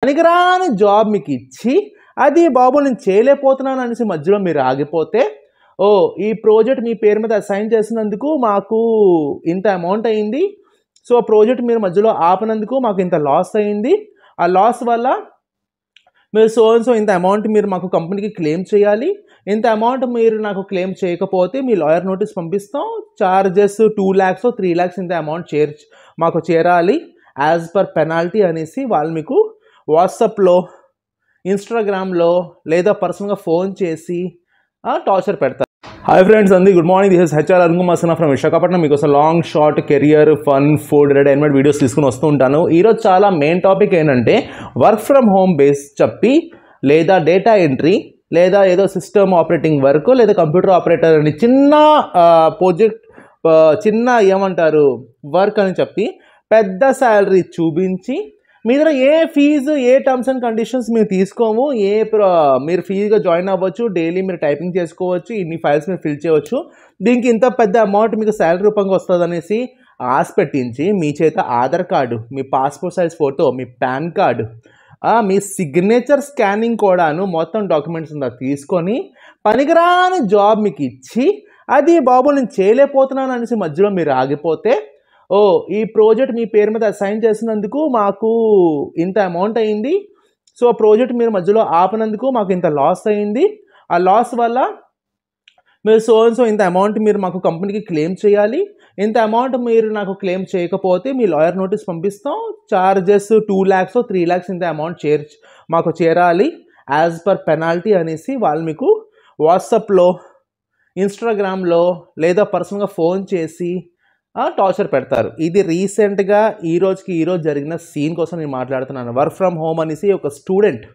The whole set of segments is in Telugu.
పనికిరాని జాబ్ మీకు ఇచ్చి అది బాబు నేను చేయలేకపోతున్నాను అనేసి మధ్యలో మీరు ఆగిపోతే, ఓ ఈ ప్రాజెక్ట్ మీ పేరు మీద అసైన్ చేసినందుకు మాకు ఇంత అమౌంట్ అయింది. సో ఆ ప్రాజెక్ట్ మీరు మధ్యలో ఆపినందుకు మాకు ఇంత లాస్ అయింది. ఆ లాస్ వల్ల మీరు సో ఇంత అమౌంట్ మీరు మాకు కంపెనీకి క్లెయిమ్ చేయాలి. ఇంత అమౌంట్ మీరు నాకు క్లెయిమ్ చేయకపోతే మీ లాయర్ నోటీస్ పంపిస్తాం. చార్జెస్ 2 lakhs 3 lakhs ఇంత అమౌంట్ మాకు చేరాలి యాజ్ పర్ పెనాల్టీ అనేసి వాళ్ళు మీకు వాట్సాప్లో, ఇన్స్టాగ్రామ్లో లేదా పర్సనల్గా ఫోన్ చేసి టార్చర్ పెడతారు. హాయ్ ఫ్రెండ్స్, అంది good morning. This is HR Arun from Visakhapatnam. మీకోసం long short career fun food entertainment videos తీసుకుని వస్తూ ఉంటాను. ఈరోజు చాలా మెయిన్ టాపిక్ ఏంటంటే వర్క్ ఫ్రమ్ హోమ్ బేస్ చెప్పి లేదా డేటా ఎంట్రీ లేదా ఏదో సిస్టమ్ ఆపరేటింగ్ వర్క్ లేదా కంప్యూటర్ ఆపరేటర్ అని చిన్న ప్రాజెక్ట్ చిన్న ఏమంటారు వర్క్ అని చెప్పి పెద్ద శాలరీ చూపించి మీ దగ్గర ఏ ఫీజు ఏ టర్మ్స్ అండ్ కండిషన్స్ మీరు తీసుకోము, మీరు ఫ్రీగా జాయిన్ అవ్వచ్చు, డైలీ మీరు టైపింగ్ చేసుకోవచ్చు, ఇన్ని ఫైల్స్ మీరు ఫిల్ చేయవచ్చు, దీనికి ఇంత పెద్ద అమౌంట్ మీకు శాలరీ రూపంగా వస్తుంది అనేసి ఆశ పెట్టించి మీ చేత ఆధార్ కార్డు, మీ పాస్పోర్ట్ సైజ్ ఫోటో, మీ పాన్ కార్డు, మీ సిగ్నేచర్ స్కానింగ్ కూడాను మొత్తం డాక్యుమెంట్స్ ఉందా తీసుకొని పనికిరాని జాబ్ మీకు ఇచ్చి అది బాబు నేను చేయలేకపోతున్నాను అనేసి మధ్యలో మీరు ఆగిపోతే, ఓ ఈ ప్రాజెక్ట్ మీ పేరు మీద అసైన్ చేసినందుకు మాకు ఇంత అమౌంట్ అయింది. సో ఆ ప్రాజెక్ట్ మీరు మధ్యలో ఆపినందుకు మాకు ఇంత లాస్ అయింది. ఆ లాస్ వల్ల మీరు సో ఇంత అమౌంట్ మీరు మాకు కంపెనీకి క్లెయిమ్ చేయాలి. ఇంత అమౌంట్ మీరు నాకు క్లెయిమ్ చేయకపోతే మీ లాయర్ నోటీస్ పంపిస్తాం. చార్జెస్ 2 lakhs 3 lakhs ఇంత అమౌంట్ మాకు చేరాలి యాజ్ పర్ పెనాల్టీ అనేసి వాళ్ళు మీకు వాట్సాప్లో, ఇన్స్టాగ్రామ్లో లేదా పర్సనల్గా ఫోన్ చేసి టార్చర్ పెడతారు. ఇది రీసెంట్గా ఈరోజు జరిగిన సీన్ కోసం నేను మాట్లాడుతున్నాను. వర్క్ ఫ్రమ్ హోమ్ అనేసి ఒక స్టూడెంట్,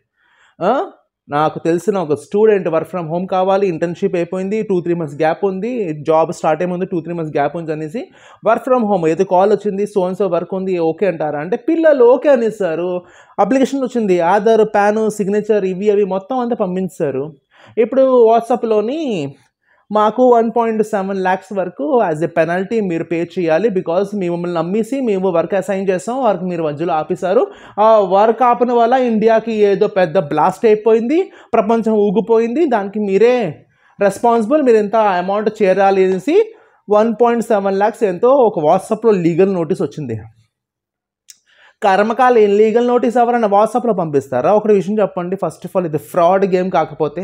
నాకు తెలిసిన ఒక స్టూడెంట్ వర్క్ ఫ్రమ్ హోమ్ కావాలి, ఇంటర్న్షిప్ అయిపోయింది, 2-3 months గ్యాప్ ఉంది, జాబ్ స్టార్ట్ అయ్యే ముందు 2-3 months గ్యాప్ ఉంది అనేసి వర్క్ ఫ్రమ్ హోమ్ ఏదో కాల్ వచ్చింది, సో వర్క్ ఉంది ఓకే అంటారా అంటే పిల్లలు ఓకే అనేసారు. అప్లికేషన్ వచ్చింది, ఆధార్, పాన్, సిగ్నేచర్ ఇవి అవి మొత్తం అంతా పంపించారు. ఇప్పుడు వాట్సాప్లోని మాకు 1.7 lakhs వరకు యాజ్ ఎ పెనాల్టీ మీరు పే చేయాలి, బికాజ్ మిమ్మల్ని నమ్మేసి మేము వర్క్ అసైన్ చేస్తాం, వర్క్ మీరు మధ్యలో ఆపేశారు. ఆ వర్క్ ఆపిన వల్ల ఇండియాకి ఏదో పెద్ద బ్లాస్ట్ అయిపోయింది, ప్రపంచం ఊగిపోయింది, దానికి మీరే రెస్పాన్సిబుల్, మీరు ఎంత అమౌంట్ చేరాలి అనేసి 1.7 lakhs ఎంతో ఒక వాట్సాప్లో లీగల్ నోటీస్ వచ్చింది. కర్మకాల లీగల్ నోటీస్ ఎవరైనా వాట్సాప్లో పంపిస్తారా? ఒక విషయం చెప్పండి, ఫస్ట్ ఆఫ్ ఆల్ ఇది ఫ్రాడ్ గేమ్ కాకపోతే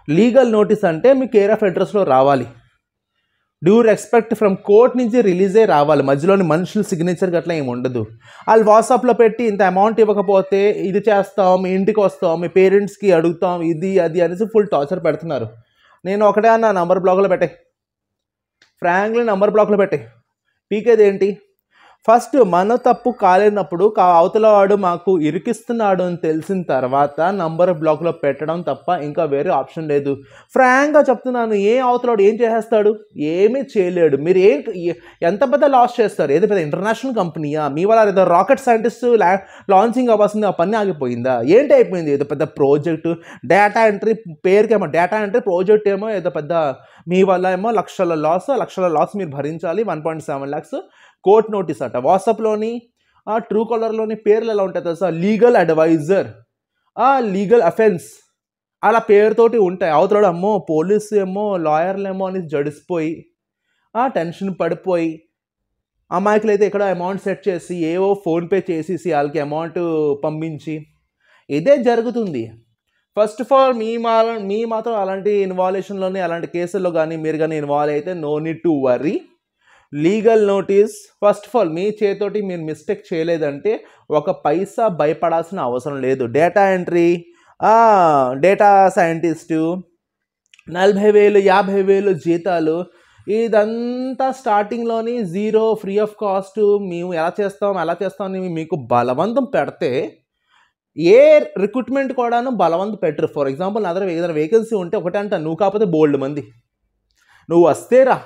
లీగల్ నోటీస్ అంటే మీ కేర్ ఆఫ్ అడ్రస్లో రావాలి, డ్యూ రెస్పెక్ట్ ఫ్రమ్ కోర్ట్ నుంచి రిలీజే రావాలి, మధ్యలోని మనుషుల సిగ్నేచర్ గట్లా ఏమి ఉండదు. వాళ్ళు వాట్సాప్లో పెట్టి ఇంత అమౌంట్ ఇవ్వకపోతే ఇది చేస్తాం, మీ ఇంటికి వస్తాం, మీ పేరెంట్స్కి అడుగుతాం, ఇది అది అనేసి ఫుల్ టార్చర్ పెడుతున్నారు. నేను ఒకటే అన్న, నంబర్ బ్లాక్లో పెట్టే, ఫ్రాంక్లీ నంబర్ బ్లాక్లో పెట్టే, పీకేది ఏంటి? ఫస్ట్ మన తప్పు కాలేనప్పుడు అవతల వాడు మాకు ఇరికిస్తున్నాడు అని తెలిసిన తర్వాత నంబర్ బ్లాక్లో పెట్టడం తప్ప ఇంకా వేరే ఆప్షన్ లేదు. ఫ్రాంక్గా చెప్తున్నాను, అవతలవాడు ఏం చేసేస్తాడు? ఏమీ చేయలేడు. మీరు ఎంత పెద్ద లాస్ చేస్తారు? ఏదో పెద్ద ఇంటర్నేషనల్ కంపెనీయా? మీ వల్ల ఏదో రాకెట్ సైంటిస్ట్ లాంచింగ్ అవ్వాల్సింది, ఆ పని ఆగిపోయిందా? ఏంటి అయిపోయింది? ఏదో పెద్ద ప్రాజెక్టు, డేటా ఎంట్రీ పేరుకేమో డేటా ఎంట్రీ ప్రాజెక్ట్ ఏమో ఏదో పెద్ద, మీ వల్ల ఏమో లక్షల లాస్ మీరు భరించాలి. 1.7 lakhs కోర్ట్ నోటీస్ అట. వాట్సాప్లోని, ట్రూ కాలర్లోని పేర్లు ఎలా ఉంటాయి తెలుసా? లీగల్ అడ్వైజర్, లీగల్ అఫెన్స్ అలా పేరుతోటి ఉంటాయి. అవతల అమ్మో పోలీసు ఏమో లాయర్లు ఏమో అని జడిసిపోయి టెన్షన్ పడిపోయి అమాయకులు అయితే ఇక్కడ అమౌంట్ సెట్ చేసి ఏవో ఫోన్పే చేసేసి వాళ్ళకి అమౌంట్ పంపించి ఇదే జరుగుతుంది. ఫస్ట్ ఆఫ్ ఆల్ మీ మాత్రం అలాంటి ఇన్వాల్వేషన్లోని అలాంటి కేసుల్లో కానీ మీరు కానీ ఇన్వాల్వ్ అయితే no need to worry. Legal notice first of all మీ చేతోటి మీరు మిస్టేక్ చేయలేదంటే ఒక పైసా భయపడాల్సిన అవసరం లేదు. డేటా ఎంట్రీ, డేటా సైంటిస్టు 40,000 50,000 జీతాలు, ఇదంతా స్టార్టింగ్లోని జీరో ఫ్రీ ఆఫ్ కాస్ట్. మేము ఎలా చేస్తాం అని మీకు బలవంతం పెడితే ఏ రిక్రూట్మెంట్ కూడాను బలవంతం పెట్టరు. ఫర్ ఎగ్జాంపుల్ నా దగ్గర ఏదైనా వేకెన్సీ ఉంటే ఒకటే అంట, నువ్వు కాకపోతే బోల్డ్ మంది, నువ్వు వస్తేరా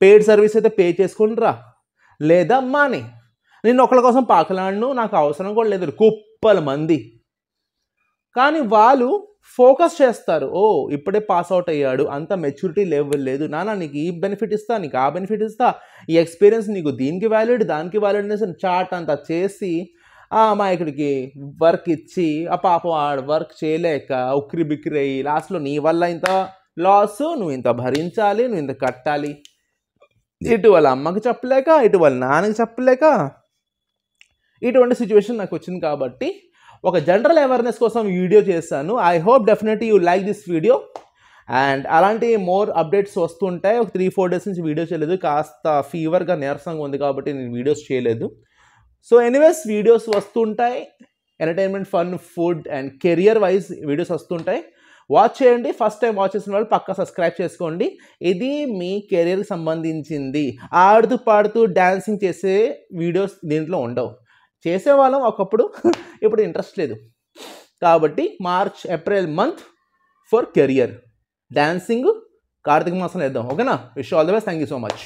పెయిడ్ సర్వీస్ అయితే పే చేసుకుని రా, లేదా మానే, నేను ఒకళ్ళ కోసం పాకలాడను, నాకు అవసరం కూడా లేదు, కుప్పల మంది. కానీ వాళ్ళు ఫోకస్ చేస్తారు, ఇప్పుడే పాస్ అవుట్ అయ్యాడు, అంత మెచ్యూరిటీ లెవెల్ లేదు, నీకు ఈ బెనిఫిట్ ఇస్తా, నీకు ఆ బెనిఫిట్ ఇస్తా, ఈ ఎక్స్పీరియన్స్ నీకు దీనికి వ్యాలిడ్ దానికి వ్యాలిడ్ అనేసి చాట్ అంతా చేసి ఆ అమాయకుడికి వర్క్ ఇచ్చి ఆ పాపం ఆడ వర్క్ చేయలేక ఉక్కిరి బిక్కిరి అయ్యి లాస్ట్లో నీ వల్ల ఇంత లాస్, నువ్వు ఇంత భరించాలి, నువ్వు ఇంత కట్టాలి. ఇటు వాళ్ళ అమ్మకి చెప్పలేక, ఇటు వాళ్ళ నాన్నకి చెప్పలేక ఇటువంటి సిచ్యువేషన్ నాకు వచ్చింది. కాబట్టి ఒక జనరల్ అవేర్నెస్ కోసం వీడియో చేశాను. I hope definitely you like this video. And అలాంటి మోర్ అప్డేట్స్ వస్తుంటాయి. ఒక 3-4 డేస్ నుంచి వీడియో చేయలేదు, కాస్త ఫీవర్గా నీరసంగా ఉంది కాబట్టి నేను వీడియోస్ చేయలేదు. సో ఎనీవేస్ వీడియోస్ వస్తుంటాయి, entertainment, fun, food and career wise videos వస్తుంటాయి. వాచ్ చేయండి. ఫస్ట్ టైం వాచ్ చేసిన వాళ్ళు పక్కా సబ్స్క్రైబ్ చేసుకోండి. ఇది మీ కెరియర్కి సంబంధించింది. ఆడుతూ పాడుతూ డ్యాన్సింగ్ చేసే వీడియోస్ దీంట్లో ఉండవు. చేసేవాళ్ళం ఒకప్పుడు, ఇప్పుడు ఇంట్రెస్ట్ లేదు. కాబట్టి March, April month for career, dancing, Karthika మాసం వేద్దాం. ఓకేనా? Wish all the best. Thank you so much.